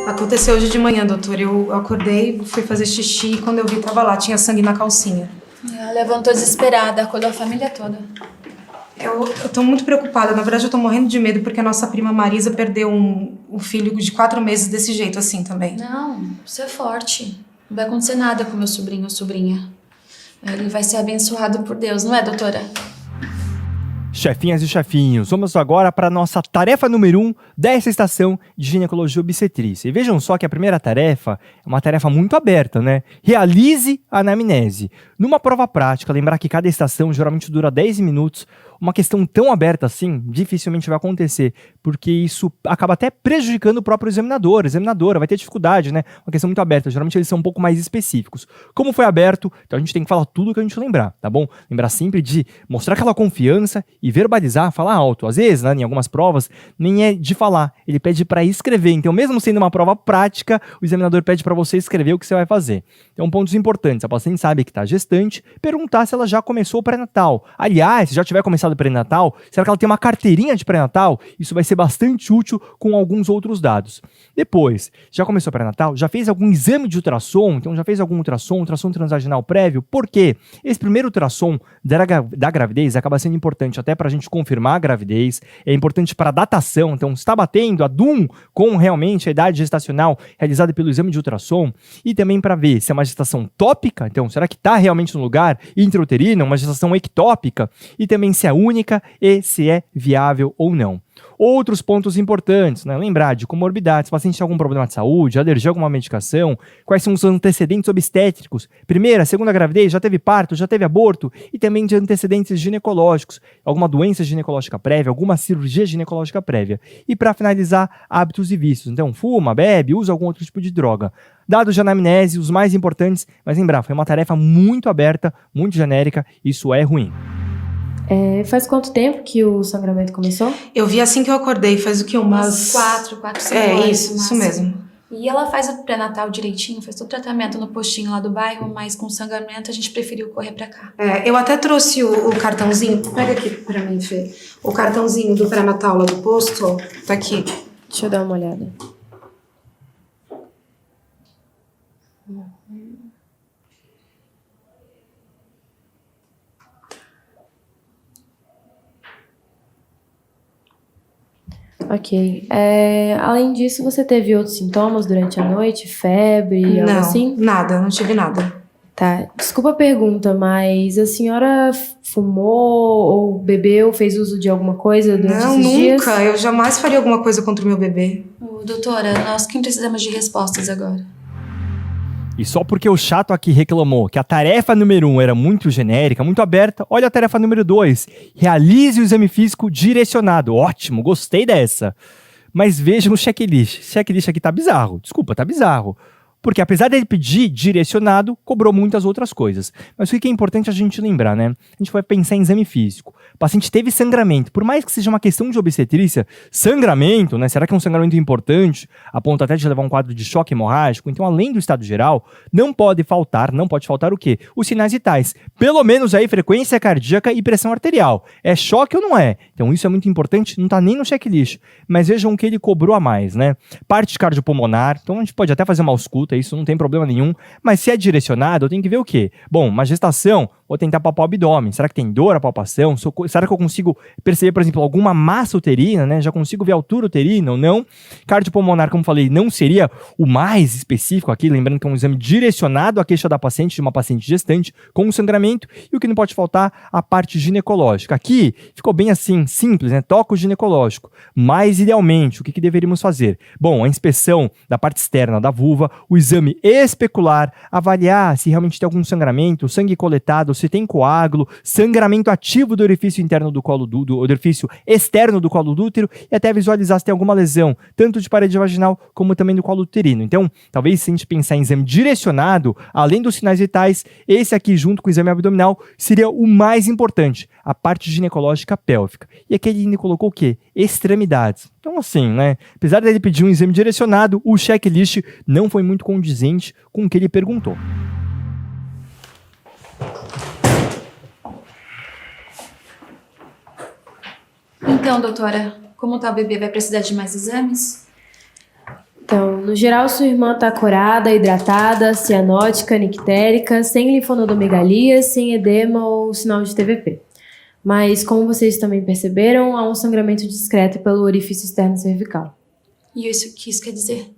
Aconteceu hoje de manhã, doutor. Eu acordei, fui fazer xixi e quando eu vi, tava lá, tinha sangue na calcinha. Ela levantou desesperada, acordou a família toda. Eu tô muito preocupada. Na verdade, eu tô morrendo de medo porque a nossa prima Marisa perdeu um filho de 4 meses desse jeito assim também. Não, você é forte. Não vai acontecer nada com meu sobrinho ou sobrinha. Ele vai ser abençoado por Deus, não é, doutora? Chefinhas e chefinhos, vamos agora para a nossa tarefa número 1 dessa estação de ginecologia obstetrícia. E vejam só que a primeira tarefa é uma tarefa muito aberta, né? Realize a anamnese. Numa prova prática, lembrar que cada estação geralmente dura 10 minutos, uma questão tão aberta assim dificilmente vai acontecer, porque isso acaba até prejudicando o próprio examinador, examinadora, vai ter dificuldade, né? Uma questão muito aberta, geralmente eles são um pouco mais específicos. Como foi aberto, então a gente tem que falar tudo que a gente lembrar, tá bom? Lembrar sempre de mostrar aquela confiança e verbalizar, falar alto. Às vezes, né, em algumas provas, nem é de falar, ele pede para escrever. Então, mesmo sendo uma prova prática, o examinador pede para você escrever o que você vai fazer. Então, pontos importantes, a paciente sabe que está gestante, perguntar se ela já começou o pré-natal. Aliás, se já tiver começado o pré-natal, será que ela tem uma carteirinha de pré-natal? Isso vai ser bastante útil com alguns outros dados. Depois, já começou o pré-natal? Já fez algum exame de ultrassom? Então, já fez algum ultrassom transvaginal prévio? Por quê? Esse primeiro ultrassom da gravidez acaba sendo importante até para a gente confirmar a gravidez, é importante para a datação, então está batendo a DUM com realmente a idade gestacional realizada pelo exame de ultrassom, e também para ver se é uma gestação tópica, então será que está realmente no lugar intrauterino, uma gestação ectópica, e também se é única e se é viável ou não. Outros pontos importantes, né? Lembrar de comorbidades, se o paciente tem algum problema de saúde, alergia a alguma medicação, quais são os antecedentes obstétricos, primeira, segunda gravidez, já teve parto, já teve aborto, e também de antecedentes ginecológicos, alguma doença ginecológica prévia, alguma cirurgia ginecológica prévia. E para finalizar, hábitos e vícios, então fuma, bebe, usa algum outro tipo de droga. Dados de anamnese, os mais importantes, mas lembrar, foi uma tarefa muito aberta, muito genérica, isso é ruim. Faz quanto tempo que o sangramento começou? Eu vi assim que eu acordei, faz o que? Umas 4, 5 horas. Isso mesmo. E ela faz o pré-natal direitinho, faz todo o tratamento no postinho lá do bairro, mas com sangramento a gente preferiu correr pra cá. Eu até trouxe o cartãozinho, pega aqui pra mim, Fê. O cartãozinho do pré-natal lá do posto, ó, tá aqui. Deixa eu dar uma olhada. Ok. Além disso, você teve outros sintomas durante a noite? Febre, algo assim? Nada, não tive nada. Tá. Desculpa a pergunta, mas a senhora fumou ou bebeu, fez uso de alguma coisa durante esses dias? Não, nunca. Eu jamais faria alguma coisa contra o meu bebê. Doutora, nós que precisamos de respostas agora. E só porque o chato aqui reclamou que a tarefa número 1 era muito genérica, muito aberta, olha a tarefa número 2. Realize o exame físico direcionado. Ótimo, gostei dessa. Mas vejam o checklist. O checklist aqui tá bizarro. Desculpa, tá bizarro. Porque apesar dele pedir direcionado, cobrou muitas outras coisas. Mas o que é importante a gente lembrar, né? A gente vai pensar em exame físico. O paciente teve sangramento. Por mais que seja uma questão de obstetrícia, sangramento, né? Será que é um sangramento importante? A ponto até de levar um quadro de choque hemorrágico. Então, além do estado geral, não pode faltar o quê? Os sinais vitais. Pelo menos aí, frequência cardíaca e pressão arterial. É choque ou não é? Então, isso é muito importante, não tá nem no checklist. Mas vejam o que ele cobrou a mais, né? Parte cardiopulmonar. Então, a gente pode até fazer uma ausculta, isso não tem problema nenhum, mas se é direcionado, eu tenho que ver o quê? Bom, uma gestação, vou tentar palpar o abdômen, será que tem dor a palpação? Será que eu consigo perceber, por exemplo, alguma massa uterina, né? Já consigo ver a altura uterina ou não? Cardiopulmonar, como falei, não seria o mais específico aqui, lembrando que é um exame direcionado à queixa da paciente, de uma paciente gestante, com sangramento, e o que não pode faltar, a parte ginecológica. Aqui, ficou bem assim, simples, né? Toque ginecológico, mas idealmente, o que deveríamos fazer? Bom, a inspeção da parte externa da vulva, o exame especular, avaliar se realmente tem algum sangramento, sangue coletado, se tem coágulo, sangramento ativo do orifício interno do colo do orifício externo do colo do útero e até visualizar se tem alguma lesão, tanto de parede vaginal como também do colo uterino. Então, talvez se a gente pensar em exame direcionado, além dos sinais vitais, esse aqui junto com o exame abdominal seria o mais importante, a parte ginecológica pélvica. E aqui ele ainda colocou o quê? Extremidades. Então, assim, né? Apesar dele pedir um exame direcionado, o checklist não foi muito condizente com o que ele perguntou. Então, doutora, como tá o bebê? Vai precisar de mais exames? Então, no geral, sua irmã tá corada, hidratada, cianótica, nictérica, sem linfonodomegalia, sem edema ou sinal de TVP. Mas, como vocês também perceberam, há um sangramento discreto pelo orifício externo cervical. E o que isso quer dizer?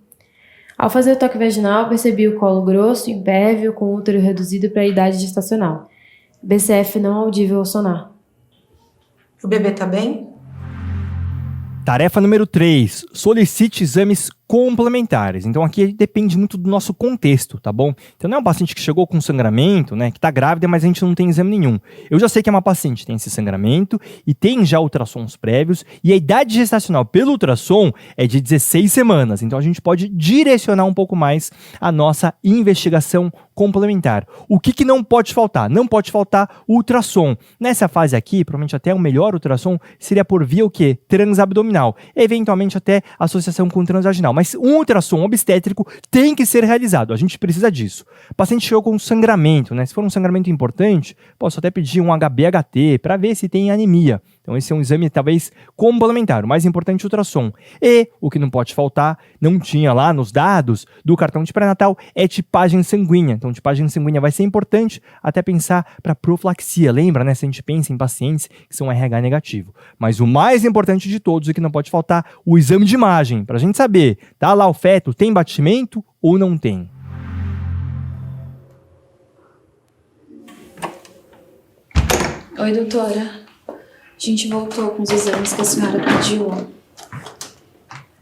Ao fazer o toque vaginal, percebi o colo grosso, impérvio, com útero reduzido para a idade gestacional. BCF não audível ao sonar. O bebê tá bem? Tarefa número 3. Solicite exames complementares. Então aqui depende muito do nosso contexto, tá bom? Então não é um paciente que chegou com sangramento, né, que tá grávida, mas a gente não tem exame nenhum. Eu já sei que é uma paciente que tem esse sangramento e tem já ultrassons prévios e a idade gestacional pelo ultrassom é de 16 semanas. Então a gente pode direcionar um pouco mais a nossa investigação complementar. O que não pode faltar? Não pode faltar o ultrassom. Nessa fase aqui, provavelmente até o melhor ultrassom seria por via o quê? Transabdominal. Eventualmente até associação com transvaginal. Mas um ultrassom obstétrico tem que ser realizado. A gente precisa disso. O paciente chegou com sangramento, né? Se for um sangramento importante, posso até pedir um HB-HT para ver se tem anemia. Então esse é um exame talvez complementar. O mais importante é o ultrassom. E o que não pode faltar, não tinha lá nos dados do cartão de pré-natal, é tipagem sanguínea. Então tipagem sanguínea vai ser importante até pensar para profilaxia. Lembra, né? Se a gente pensa em pacientes que são RH negativo. Mas o mais importante de todos, e que não pode faltar, o exame de imagem, para a gente saber, tá lá o feto, tem batimento ou não tem. Oi, doutora. A gente voltou com os exames que a senhora pediu.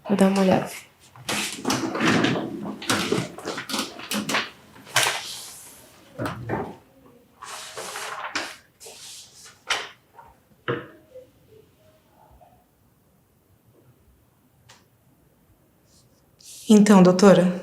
Vou dar uma olhada. Então, doutora.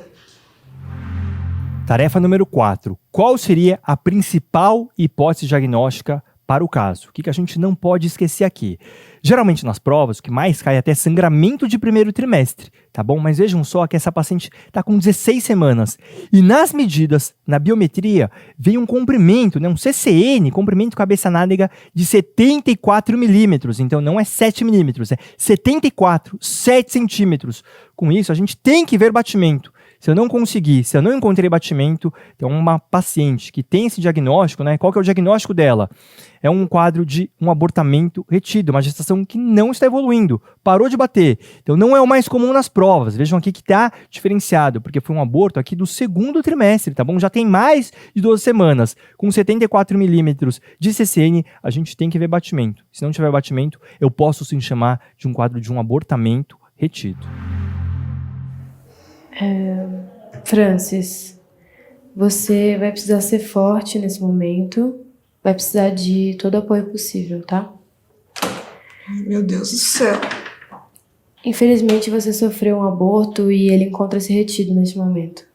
Tarefa número 4. Qual seria a principal hipótese diagnóstica para o caso? O que a gente não pode esquecer aqui? Geralmente nas provas, o que mais cai é até sangramento de primeiro trimestre, tá bom? Mas vejam só que essa paciente está com 16 semanas. E nas medidas, na biometria, veio um comprimento, né? Um CCN, comprimento cabeça-nádega de 74 milímetros. Então não é 7 milímetros, é 74, 7 centímetros. Com isso, a gente tem que ver batimento. Se eu não conseguir, se eu não encontrei batimento, tem uma paciente que tem esse diagnóstico, né? Qual que é o diagnóstico dela? É um quadro de um abortamento retido, uma gestação que não está evoluindo, parou de bater. Então não é o mais comum nas provas. Vejam aqui que está diferenciado, porque foi um aborto aqui do segundo trimestre, tá bom? Já tem mais de 12 semanas. Com 74 milímetros de CCN, a gente tem que ver batimento. Se não tiver batimento, eu posso sim chamar de um quadro de um abortamento retido. Francis, você vai precisar ser forte nesse momento. Vai precisar de todo o apoio possível, tá? Meu Deus do céu. Infelizmente, você sofreu um aborto e ele encontra-se retido neste momento.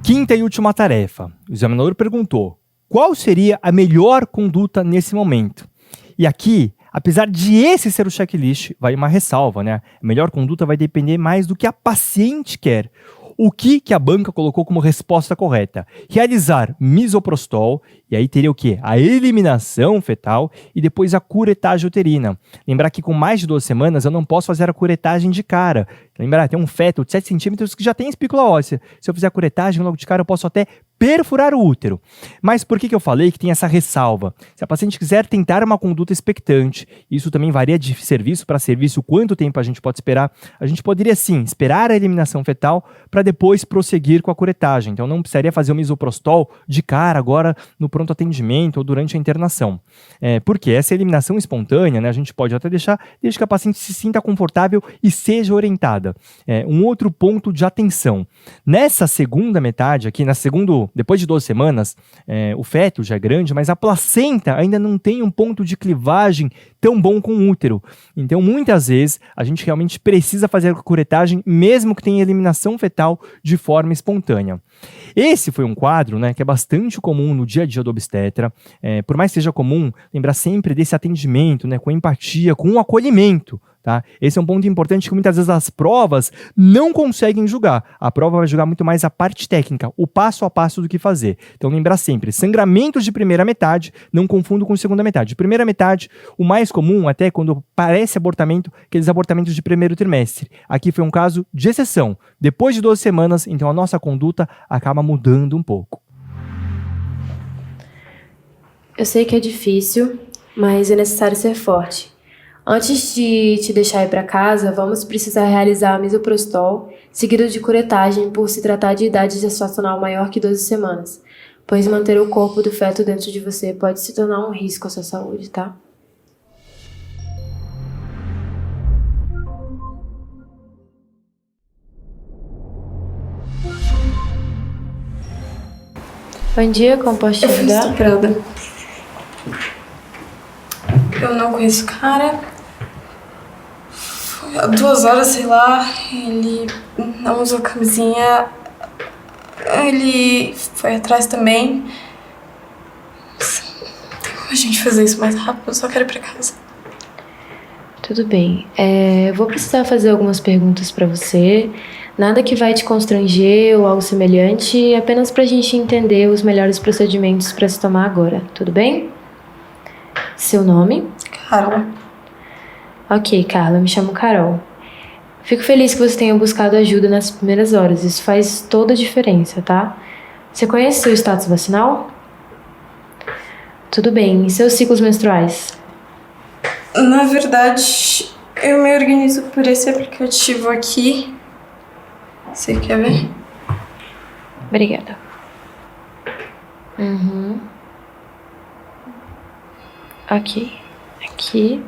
Quinta e última tarefa. O examinador perguntou: qual seria a melhor conduta nesse momento? E aqui, apesar de esse ser o checklist, vai uma ressalva, né? A melhor conduta vai depender mais do que a paciente quer. O que a banca colocou como resposta correta? Realizar misoprostol, e aí teria o quê? A eliminação fetal e depois a curetagem uterina. Lembrar que com mais de 12 semanas eu não posso fazer a curetagem de cara. Lembrar, tem um feto de 7 centímetros que já tem espícula óssea. Se eu fizer a curetagem logo de cara, eu posso até perfurar o útero. Mas por que eu falei que tem essa ressalva? Se a paciente quiser tentar uma conduta expectante, isso também varia de serviço para serviço, quanto tempo a gente pode esperar, a gente poderia sim esperar a eliminação fetal para depois prosseguir com a curetagem. Então não precisaria fazer o misoprostol de cara agora no pronto atendimento ou durante a internação. Porque essa eliminação espontânea, né, a gente pode até deixar desde que a paciente se sinta confortável e seja orientada. Um outro ponto de atenção. Nessa segunda metade aqui, depois de 12 semanas, o feto já é grande, mas a placenta ainda não tem um ponto de clivagem tão bom com o útero. Então, muitas vezes, a gente realmente precisa fazer a curetagem, mesmo que tenha eliminação fetal de forma espontânea. Esse foi um quadro, né, que é bastante comum no dia a dia do obstetra. Por mais que seja comum, lembrar sempre desse atendimento, né, com empatia, com um acolhimento. Tá? Esse é um ponto importante que muitas vezes as provas não conseguem julgar. A prova vai julgar muito mais a parte técnica, o passo a passo do que fazer. Então lembrar sempre, sangramentos de primeira metade, não confundo com segunda metade. Primeira metade, o mais comum até quando parece abortamento, aqueles abortamentos de primeiro trimestre. Aqui foi um caso de exceção. Depois de 12 semanas, então a nossa conduta acaba mudando um pouco. Eu sei que é difícil, mas é necessário ser forte. Antes de te deixar ir para casa, vamos precisar realizar a misoprostol, seguido de curetagem por se tratar de idade gestacional maior que 12 semanas, pois manter o corpo do feto dentro de você pode se tornar um risco à sua saúde, tá? Bom dia, como posso te Eu fui ajudar? estuprada. Eu não conheço o cara. Foi há 2 horas, sei lá. Ele não usou camisinha. Ele foi atrás também. Tem como a gente fazer isso mais rápido? Eu só quero ir pra casa. Tudo bem. Eu vou precisar fazer algumas perguntas pra você. Nada que vai te constranger ou algo semelhante, apenas pra gente entender os melhores procedimentos pra se tomar agora. Tudo bem? Seu nome? Carla. Ok, Carla, eu me chamo Carol. Fico feliz que você tenha buscado ajuda nas primeiras horas. Isso faz toda a diferença, tá? Você conhece seu status vacinal? Tudo bem. E seus ciclos menstruais? Na verdade, eu me organizo por esse aplicativo aqui. Você quer ver? Obrigada. Ok. Aqui.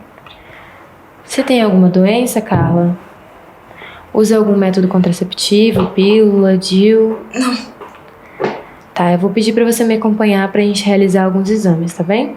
Você tem alguma doença, Carla? Usa algum método contraceptivo, pílula, DIU? Não. Tá, eu vou pedir pra você me acompanhar pra gente realizar alguns exames, tá bem?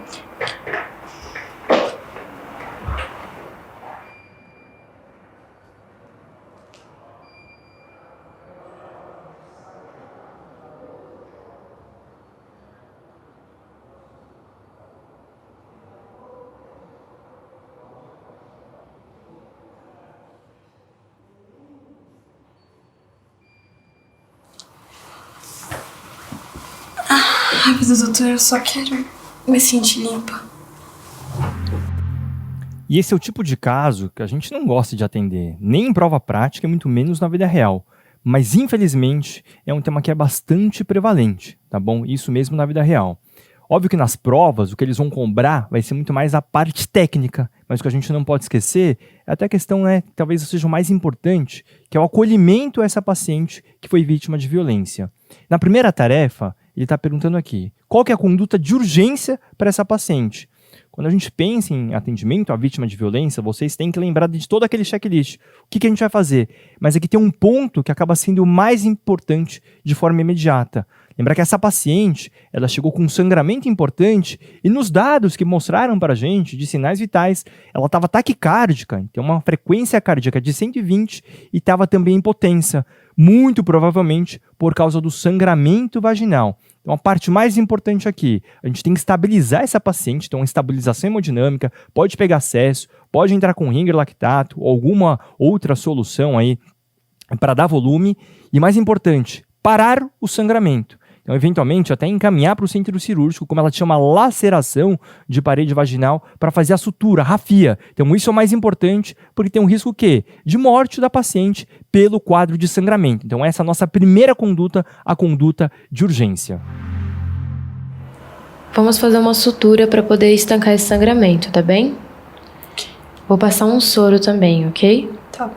Rápido, doutor, eu só quero me sentir limpa. E esse é o tipo de caso que a gente não gosta de atender, nem em prova prática e muito menos na vida real. Mas, infelizmente, é um tema que é bastante prevalente, tá bom? Isso mesmo na vida real. Óbvio que nas provas, o que eles vão cobrar vai ser muito mais a parte técnica, mas o que a gente não pode esquecer é até a questão, né, que talvez seja o mais importante, que é o acolhimento a essa paciente que foi vítima de violência. Na primeira tarefa, ele está perguntando aqui, qual que é a conduta de urgência para essa paciente? Quando a gente pensa em atendimento à vítima de violência, vocês têm que lembrar de todo aquele checklist. O que a gente vai fazer? Mas aqui tem um ponto que acaba sendo o mais importante de forma imediata. Lembrar que essa paciente, ela chegou com um sangramento importante e nos dados que mostraram para a gente de sinais vitais, ela estava taquicárdica, então uma frequência cardíaca de 120 e estava também em potência, muito provavelmente por causa do sangramento vaginal. Então a parte mais importante aqui, a gente tem que estabilizar essa paciente, então uma estabilização hemodinâmica, pode pegar acesso, pode entrar com ringer lactato ou alguma outra solução aí para dar volume e mais importante, parar o sangramento. Então, eventualmente, até encaminhar para o centro cirúrgico, como ela chama laceração de parede vaginal, para fazer a sutura, a rafia. Então, isso é o mais importante, porque tem um risco o quê? De morte da paciente pelo quadro de sangramento. Então, essa é a nossa primeira conduta, a conduta de urgência. Vamos fazer uma sutura para poder estancar esse sangramento, tá bem? Vou passar um soro também, ok? Tá.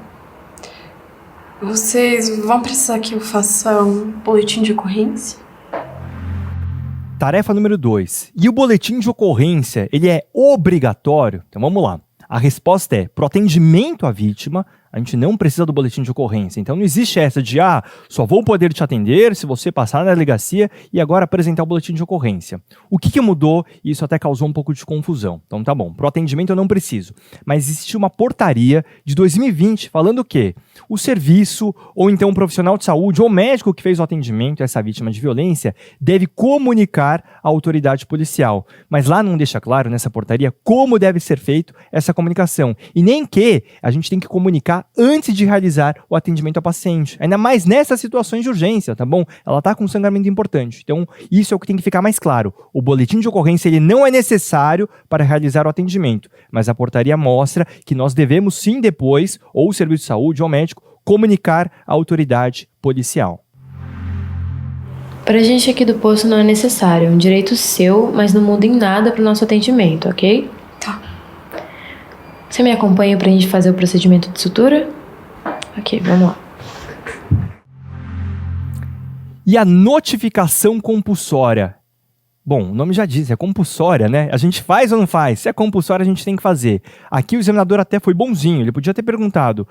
Vocês vão precisar que eu faça um boletim de ocorrência? Tarefa número 2. E o boletim de ocorrência, ele é obrigatório? Então vamos lá. A resposta é, para o atendimento à vítima, A gente não precisa do boletim de ocorrência. Então não existe essa de, só vou poder te atender se você passar na delegacia e agora apresentar o boletim de ocorrência. O que mudou? E isso até causou um pouco de confusão. Então tá bom, pro atendimento eu não preciso. Mas existe uma portaria de 2020 falando que o serviço, ou então um profissional de saúde, ou médico que fez o atendimento a essa vítima de violência, deve comunicar à autoridade policial. Mas lá não deixa claro, nessa portaria, como deve ser feito essa comunicação. E nem que a gente tem que comunicar antes de realizar o atendimento ao paciente. Ainda mais nessas situações de urgência, tá bom? Ela tá com um sangramento importante. Então, isso é o que tem que ficar mais claro. O boletim de ocorrência, ele não é necessário para realizar o atendimento. Mas a portaria mostra que nós devemos sim depois, ou o serviço de saúde ou o médico, comunicar à autoridade policial. Pra gente aqui do posto não é necessário, é um direito seu, mas não muda em nada pro nosso atendimento, ok? Tá. Você me acompanha pra gente fazer o procedimento de sutura? Ok, vamos lá. E a notificação compulsória? Bom, o nome já diz, é compulsória, né? A gente faz ou não faz? Se é compulsória, a gente tem que fazer. Aqui o examinador até foi bonzinho, ele podia ter perguntado,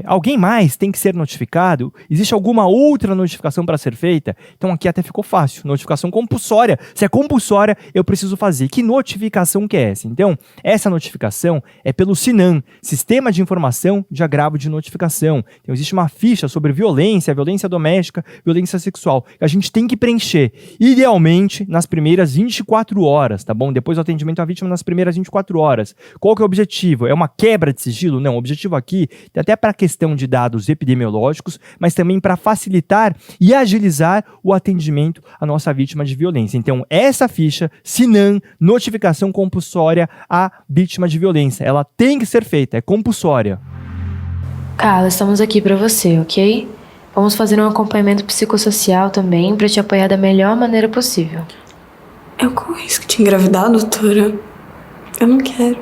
alguém mais tem que ser notificado? Existe alguma outra notificação para ser feita? Então aqui até ficou fácil, notificação compulsória. Se é compulsória, eu preciso fazer. Que notificação que é essa? Então, essa notificação é pelo SINAM, Sistema de Informação de Agravo de Notificação. Então existe uma ficha sobre violência doméstica, violência sexual, que a gente tem que preencher, idealmente, nas primeiras 24 horas, tá bom? Depois do atendimento à vítima nas primeiras 24 horas. Qual que é o objetivo? É uma quebra de sigilo? Não, o objetivo aqui é até para a questão de dados epidemiológicos, mas também para facilitar e agilizar o atendimento à nossa vítima de violência. Então, essa ficha, SINAM, notificação compulsória à vítima de violência, ela tem que ser feita, é compulsória. Carla, estamos aqui pra você, ok? Vamos fazer um acompanhamento psicossocial também pra te apoiar da melhor maneira possível. Eu corro risco de engravidar, doutora? Eu não quero.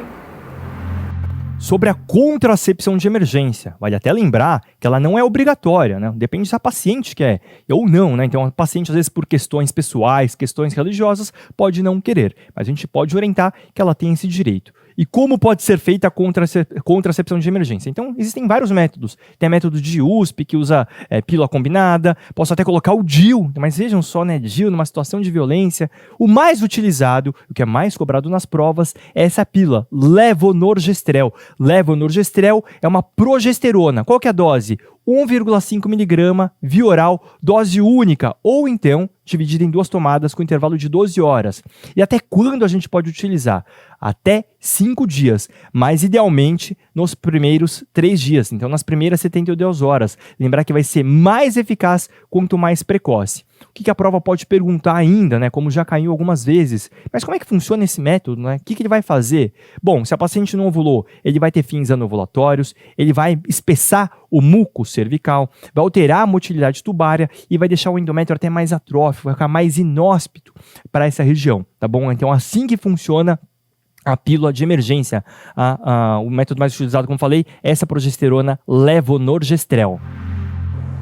Sobre a contracepção de emergência, vale até lembrar que ela não é obrigatória, né? Depende se a paciente quer ou não, né? Então, a paciente, às vezes, por questões pessoais, questões religiosas, pode não querer, mas a gente pode orientar que ela tem esse direito. E como pode ser feita a contracepção de emergência? Então, existem vários métodos. Tem método de USP, que usa pílula combinada. Posso até colocar o DIU, mas vejam só, né? DIU numa situação de violência. O mais utilizado, o que é mais cobrado nas provas, é essa pílula, levonorgestrel. Levonorgestrel é uma progesterona. Qual que é a dose? 1,5 mg via oral, dose única, ou então dividida em 2 tomadas com intervalo de 12 horas. E até quando a gente pode utilizar? Até 5 dias, mas idealmente nos primeiros 3 dias, então nas primeiras 72 horas. Lembrar que vai ser mais eficaz quanto mais precoce. O que a prova pode perguntar ainda, né? Como já caiu algumas vezes. Mas como é que funciona esse método, né? O que ele vai fazer? Bom, se a paciente não ovulou, ele vai ter fins anovulatórios, ele vai espessar o muco cervical, vai alterar a motilidade tubária e vai deixar o endométrio até mais atrófico, vai ficar mais inóspito para essa região, tá bom? Então, assim que funciona a pílula de emergência, o método mais utilizado, como falei, é essa progesterona levonorgestrel.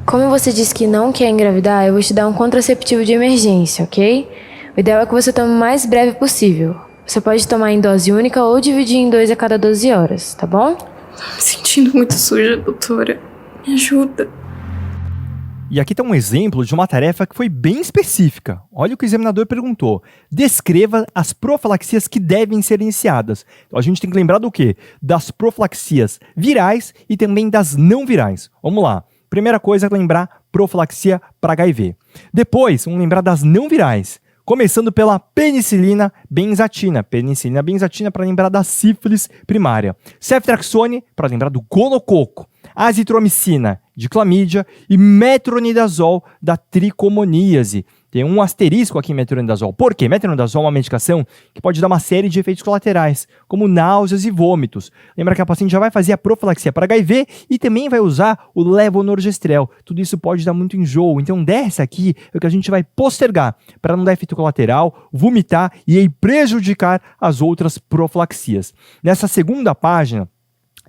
Como você disse que não quer engravidar, eu vou te dar um contraceptivo de emergência, ok? O ideal é que você tome o mais breve possível. Você pode tomar em dose única ou dividir em 2 a cada 12 horas, tá bom? Tô me sentindo muito suja, doutora. Me ajuda. E aqui está um exemplo de uma tarefa que foi bem específica. Olha o que o examinador perguntou. Descreva as profilaxias que devem ser iniciadas. Então, a gente tem que lembrar do quê? Das profilaxias virais e também das não virais. Vamos lá. Primeira coisa é lembrar profilaxia para HIV. Depois, vamos lembrar das não virais. Começando pela penicilina benzatina. Penicilina benzatina para lembrar da sífilis primária. Ceftriaxone para lembrar do gonococo. Azitromicina de clamídia e metronidazol da tricomoníase. Tem um asterisco aqui em metronidazol. Por quê? Metronidazol é uma medicação que pode dar uma série de efeitos colaterais, como náuseas e vômitos. Lembra que a paciente já vai fazer a profilaxia para HIV e também vai usar o levonorgestrel. Tudo isso pode dar muito enjoo. Então, dessa aqui é o que a gente vai postergar para não dar efeito colateral, vomitar e aí prejudicar as outras profilaxias. Nessa segunda página,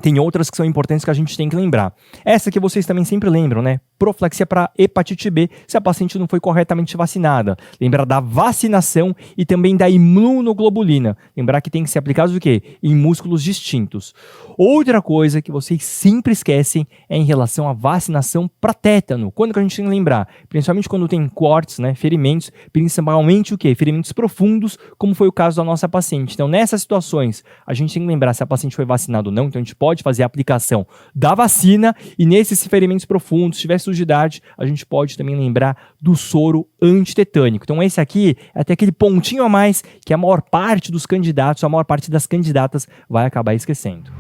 tem outras que são importantes que a gente tem que lembrar. Essa que vocês também sempre lembram, né? profilaxia para hepatite B se a paciente não foi corretamente vacinada. Lembrar da vacinação e também da imunoglobulina. Lembrar que tem que ser aplicado o quê? Em músculos distintos. Outra coisa que vocês sempre esquecem é em relação à vacinação para tétano. Quando que a gente tem que lembrar? Principalmente quando tem cortes, né, ferimentos, principalmente o quê? Ferimentos profundos, como foi o caso da nossa paciente. Então, nessas situações, a gente tem que lembrar se a paciente foi vacinada ou não. Então, a gente pode fazer a aplicação da vacina e nesses ferimentos profundos, se tiver sujidade, a gente pode também lembrar do soro antitetânico. Então, esse aqui é até aquele pontinho a mais que a maior parte dos candidatos, a maior parte das candidatas vai acabar esquecendo.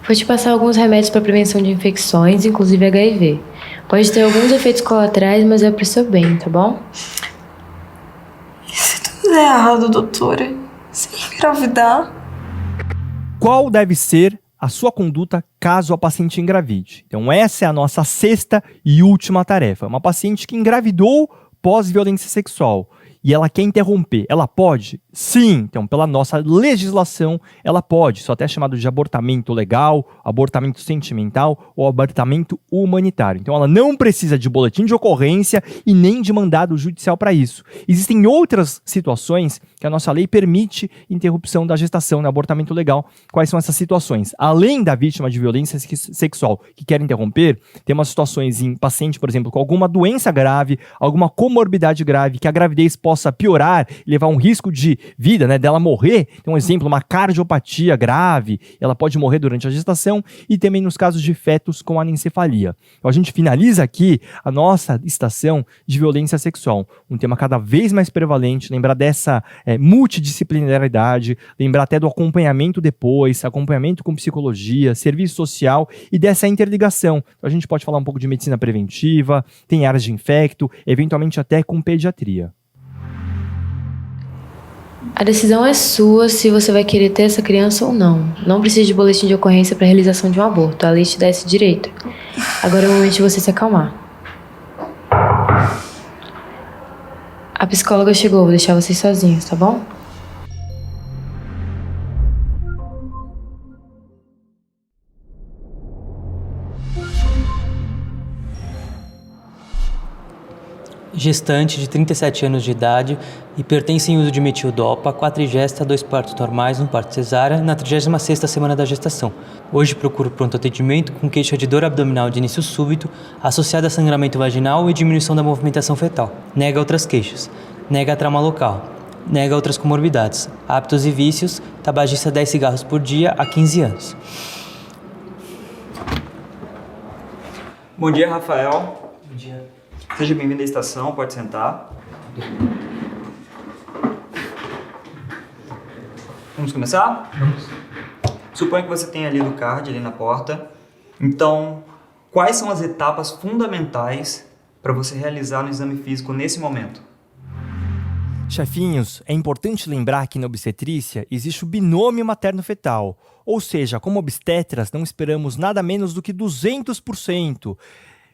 Vou te passar alguns remédios para prevenção de infecções, inclusive HIV. Pode ter alguns efeitos colaterais, mas é pro seu bem, tá bom? E se tudo der errado, doutora? Se engravidar? Qual deve ser a sua conduta caso a paciente engravide? Então essa é a nossa sexta e última tarefa. Uma paciente que engravidou pós-violência sexual e ela quer interromper, ela pode? Sim, então pela nossa legislação ela pode, isso até é chamado de abortamento legal, abortamento sentimental ou abortamento humanitário. Então ela não precisa de boletim de ocorrência e nem de mandado judicial para isso. Existem outras situações que a nossa lei permite interrupção da gestação, no abortamento legal. Quais são essas situações? Além da vítima de violência sexual que quer interromper, tem umas situações em paciente, por exemplo, com alguma doença grave, alguma comorbidade grave, que a gravidez possa piorar e levar um risco de vida, né, dela morrer. Então, um exemplo, uma cardiopatia grave, ela pode morrer durante a gestação e também nos casos de fetos com anencefalia. Então, a gente finaliza aqui a nossa estação de violência sexual, um tema cada vez mais prevalente, lembrar dessa multidisciplinaridade, lembrar até do acompanhamento depois, acompanhamento com psicologia, serviço social e dessa interligação. Então, a gente pode falar um pouco de medicina preventiva, tem áreas de infecto, eventualmente até com pediatria. A decisão é sua se você vai querer ter essa criança ou não. Não precisa de boletim de ocorrência para realização de um aborto. A lei te dá esse direito. Agora é o momento de você se acalmar. A psicóloga chegou, vou deixar vocês sozinhos, tá bom? Gestante de 37 anos de idade, hipertensa em uso de metildopa, 4 gesta, 2 partos normais, 1 parto cesárea, na 36ª semana da gestação. Hoje procuro pronto atendimento com queixa de dor abdominal de início súbito, associada a sangramento vaginal e diminuição da movimentação fetal. Nega outras queixas. Nega trauma local. Nega outras comorbidades. Hábitos e vícios, tabagista 10 cigarros por dia há 15 anos. Bom dia, Rafael. Bom dia. Seja bem-vindo à estação, pode sentar. Vamos começar? Vamos. Suponho que você tenha lido o card ali na porta. Então, quais são as etapas fundamentais para você realizar no exame físico nesse momento? Chefinhos, é importante lembrar que na obstetrícia existe o binômio materno-fetal, ou seja, como obstetras não esperamos nada menos do que 200%.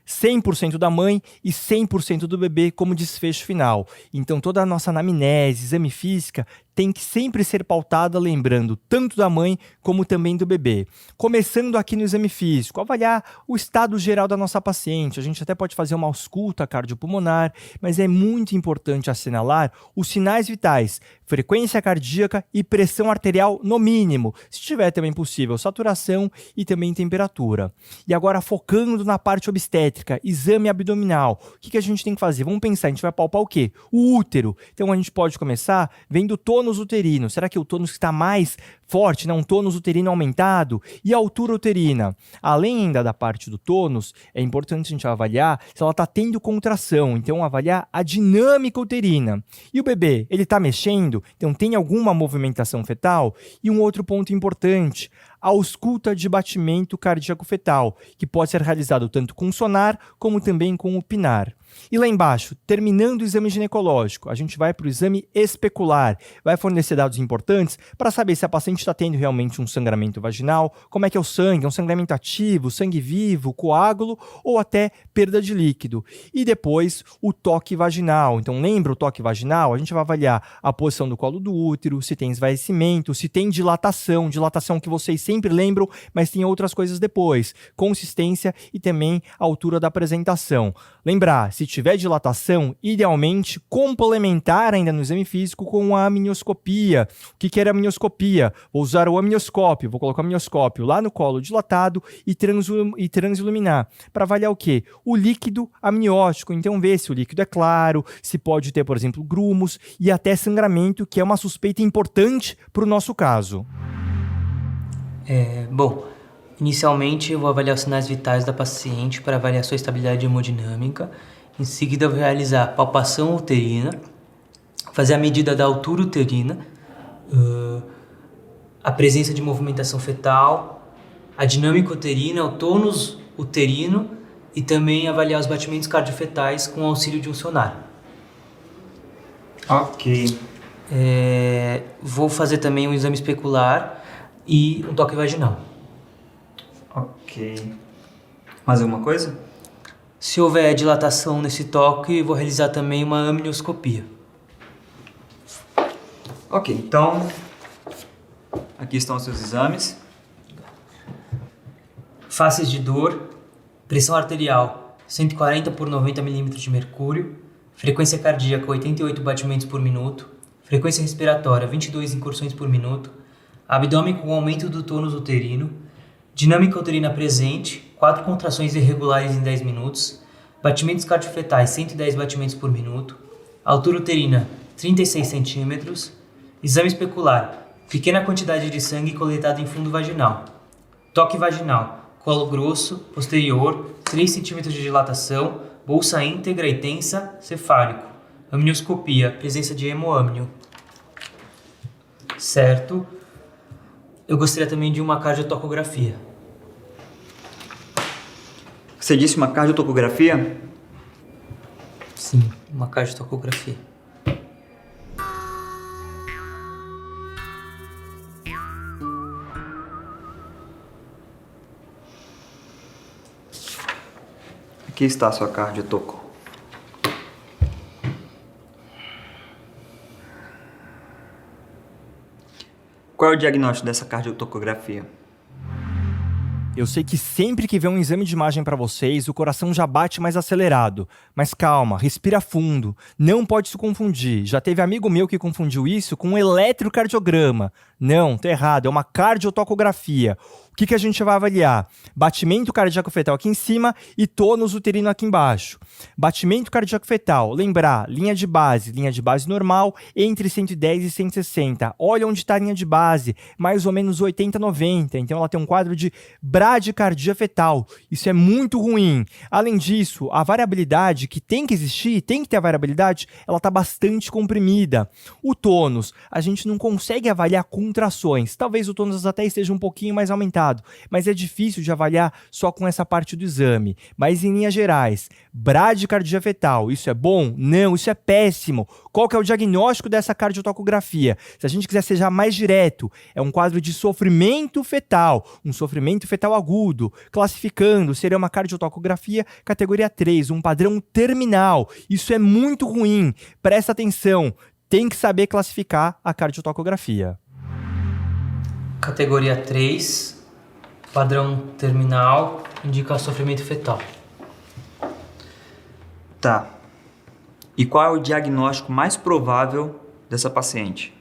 100% da mãe e 100% do bebê como desfecho final. Então toda a nossa anamnese, exame física, tem que sempre ser pautada lembrando tanto da mãe como também do bebê. Começando aqui no exame físico, avaliar o estado geral da nossa paciente. A gente até pode fazer uma ausculta cardiopulmonar, mas é muito importante assinalar os sinais vitais, frequência cardíaca e pressão arterial no mínimo, se tiver também possível, saturação e também temperatura. E agora focando na parte obstétrica, exame abdominal. O que a gente tem que fazer? Vamos pensar, a gente vai palpar o quê? O útero. Então a gente pode começar vendo o tônus uterino. Será que o tônus está mais forte, né? Um tônus uterino aumentado? E a altura uterina? Além ainda da parte do tônus, é importante a gente avaliar se ela está tendo contração. Então avaliar a dinâmica uterina. E o bebê, ele está mexendo? Então tem alguma movimentação fetal? E um outro ponto importante, a ausculta de batimento cardíaco fetal, que pode ser realizado tanto com sonar como também com o pinar. E lá embaixo, terminando o exame ginecológico, a gente vai para o exame especular, vai fornecer dados importantes para saber se a paciente está tendo realmente um sangramento vaginal, como é que é o sangue, é um sangramento ativo, sangue vivo, coágulo ou até perda de líquido. E depois o toque vaginal. Então lembra o toque vaginal? A gente vai avaliar a posição do colo do útero, se tem esvaecimento, se tem dilatação que vocês sempre lembram, mas tem outras coisas depois, consistência e também a altura da apresentação. Lembrar, se tiver dilatação, idealmente complementar ainda no exame físico com a amnioscopia. O que era a amnioscopia? Vou usar o amnioscópio, vou colocar o amnioscópio lá no colo dilatado e transiluminar. Para avaliar o quê? O líquido amniótico. Então ver se o líquido é claro, se pode ter, por exemplo, grumos e até sangramento, que é uma suspeita importante para o nosso caso. Bom, inicialmente eu vou avaliar os sinais vitais da paciente para avaliar sua estabilidade hemodinâmica. Em seguida eu vou realizar a palpação uterina, fazer a medida da altura uterina, a presença de movimentação fetal, a dinâmica uterina, o tônus uterino e também avaliar os batimentos cardiofetais com o auxílio de um sonar. Ok. Vou fazer também um exame especular e um toque vaginal. Ok. Mais alguma coisa? Se houver dilatação nesse toque, vou realizar também uma amnioscopia. Ok, então aqui estão os seus exames. Faces de dor, pressão arterial 140 por 90 milímetros de mercúrio, frequência cardíaca 88 batimentos por minuto, frequência respiratória 22 incursões por minuto, abdômen com aumento do tônus uterino, dinâmica uterina presente, 4 contrações irregulares em 10 minutos, batimentos cardiofetais 110 batimentos por minuto, altura uterina 36 centímetros, exame especular, pequena quantidade de sangue coletado em fundo vaginal, toque vaginal, colo grosso, posterior, 3 centímetros de dilatação, bolsa íntegra e tensa, cefálico, amnioscopia, presença de hemoâmnio. Certo. Eu gostaria também de uma cardiotocografia. Você disse uma cardiotocografia? Sim, uma cardiotocografia. Aqui está a sua cardiotoco. Qual é o diagnóstico dessa cardiotocografia? Eu sei que sempre que vem um exame de imagem para vocês, o coração já bate mais acelerado. Mas calma, respira fundo. Não pode se confundir. Já teve amigo meu que confundiu isso com um eletrocardiograma. Não, tá errado. É uma cardiotocografia. O que a gente vai avaliar? Batimento cardíaco fetal aqui em cima e tônus uterino aqui embaixo. Batimento cardíaco fetal, lembrar, linha de base normal, entre 110 e 160. Olha onde está a linha de base, mais ou menos 80, 90. Então ela tem um quadro de bradicardia fetal. Isso é muito ruim. Além disso, a variabilidade que tem que existir, tem que ter a variabilidade, ela está bastante comprimida. O tônus, a gente não consegue avaliar contrações. Talvez o tônus até esteja um pouquinho mais aumentado, mas é difícil de avaliar só com essa parte do exame. Mas em linhas gerais, bradicardia fetal, isso é bom? Não, isso é péssimo. Qual que é o diagnóstico dessa cardiotocografia? Se a gente quiser ser já mais direto, é um quadro de sofrimento fetal, um sofrimento fetal agudo. Classificando, seria uma cardiotocografia categoria 3, um padrão terminal. Isso é muito ruim. Presta atenção, tem que saber classificar a cardiotocografia. Categoria 3, padrão terminal, indica sofrimento fetal. Tá. E qual é o diagnóstico mais provável dessa paciente?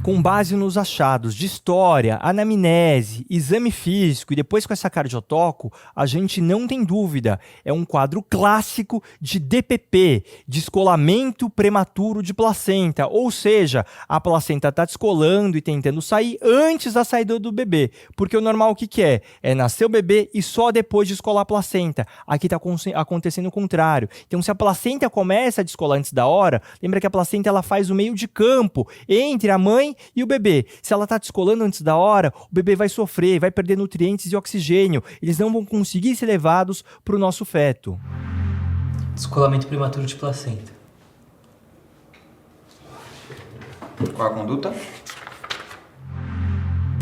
Com base nos achados de história, anamnese, exame físico e depois com essa cardiotoco, a gente não tem dúvida, é um quadro clássico de DPP, descolamento prematuro de placenta, ou seja, a placenta está descolando e tentando sair antes da saída do bebê, porque o normal o que é? É nascer o bebê e só depois descolar a placenta. Aqui está acontecendo o contrário. Então se a placenta começa a descolar antes da hora, lembra que a placenta ela faz o meio de campo entre a mãe e o bebê. Se ela está descolando antes da hora, o bebê vai sofrer, vai perder nutrientes e oxigênio. Eles não vão conseguir ser levados para o nosso feto. Descolamento prematuro de placenta. Qual a conduta?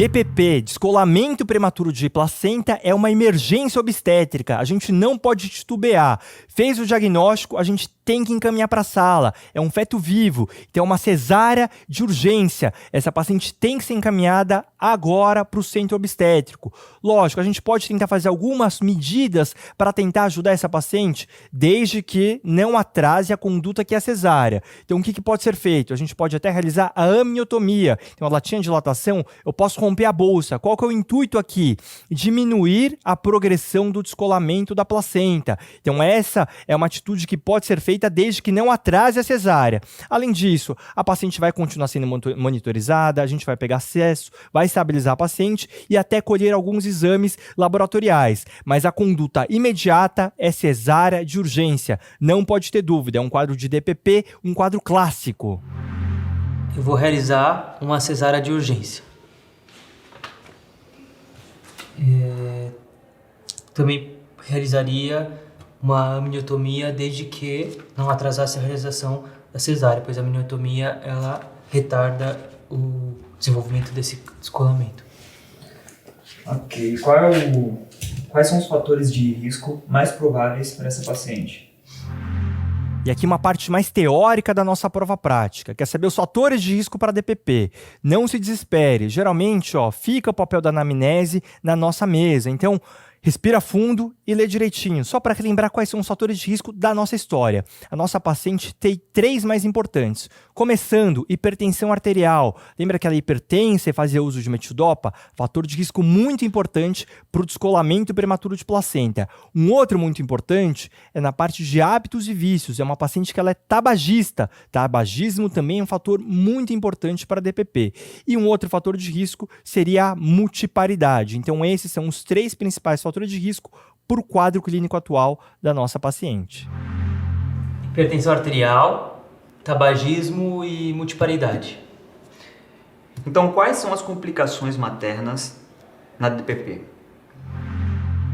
DPP, descolamento prematuro de placenta, é uma emergência obstétrica. A gente não pode titubear. Fez o diagnóstico, a gente tem que encaminhar para a sala. É um feto vivo, então é uma cesárea de urgência. Essa paciente tem que ser encaminhada agora para o centro obstétrico. Lógico, a gente pode tentar fazer algumas medidas para tentar ajudar essa paciente, desde que não atrase a conduta que é a cesárea. Então, o que pode ser feito? A gente pode até realizar a amniotomia. Então, a latinha de dilatação, eu posso romper a bolsa. Qual que é o intuito aqui? Diminuir a progressão do descolamento da placenta. Então, essa é uma atitude que pode ser feita desde que não atrase a cesárea. Além disso, a paciente vai continuar sendo monitorizada, a gente vai pegar acesso, vai estabilizar a paciente e até colher alguns exames laboratoriais. Mas a conduta imediata é cesárea de urgência. Não pode ter dúvida, é um quadro de DPP, um quadro clássico. Eu vou realizar uma cesárea de urgência. Também realizaria uma amniotomia desde que não atrasasse a realização da cesárea, pois a amniotomia ela retarda o desenvolvimento desse descolamento. Ok. Quais são os fatores de risco mais prováveis para essa paciente? E aqui uma parte mais teórica da nossa prova prática. Quer saber os fatores de risco para DPP? Não se desespere. Geralmente, fica o papel da anamnese na nossa mesa. Então, respira fundo e lê direitinho, só para relembrar quais são os fatores de risco da nossa história. A nossa paciente tem 3 mais importantes. Começando, hipertensão arterial. Lembra que ela hipertensa e fazia uso de metildopa? Fator de risco muito importante para o descolamento prematuro de placenta. Um outro muito importante é na parte de hábitos e vícios. É uma paciente que ela é tabagista. Tabagismo também é um fator muito importante para DPP. E um outro fator de risco seria a multiparidade. Então esses são os 3 principais fatores de risco para o quadro clínico atual da nossa paciente. Hipertensão arterial, tabagismo e multiparidade. Então, quais são as complicações maternas na DPP?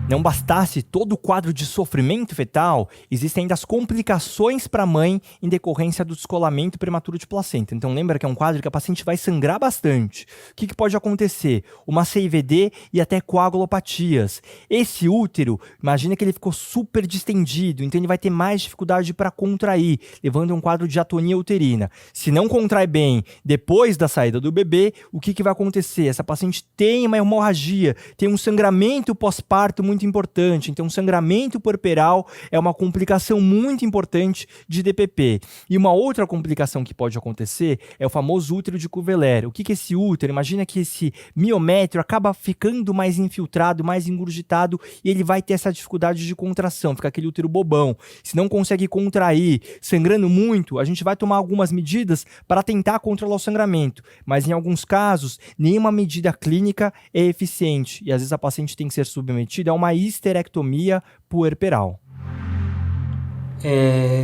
Não bastasse todo o quadro de sofrimento fetal, existem ainda as complicações para a mãe em decorrência do descolamento prematuro de placenta. Então lembra que é um quadro que a paciente vai sangrar bastante. O que pode acontecer? Uma CIVD e até coagulopatias. Esse útero, imagina que ele ficou super distendido, então ele vai ter mais dificuldade para contrair, levando a um quadro de atonia uterina. Se não contrai bem depois da saída do bebê, o que vai acontecer? Essa paciente tem uma hemorragia, tem um sangramento pós-parto muito importante. Então, sangramento puerperal é uma complicação muito importante de DPP. E uma outra complicação que pode acontecer é o famoso útero de Cuveler. O que é esse útero? Imagina que esse miométrio acaba ficando mais infiltrado, mais engurgitado, e ele vai ter essa dificuldade de contração, fica aquele útero bobão. Se não consegue contrair, sangrando muito, a gente vai tomar algumas medidas para tentar controlar o sangramento. Mas em alguns casos, nenhuma medida clínica é eficiente. E às vezes a paciente tem que ser submetida a uma histerectomia puerperal.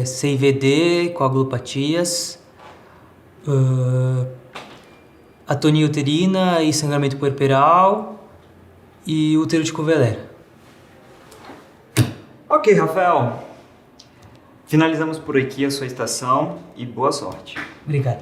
CIVD, coagulopatias, atonia uterina e sangramento puerperal e útero de Cuveler. Ok, Rafael. Finalizamos por aqui a sua estação e boa sorte. Obrigado.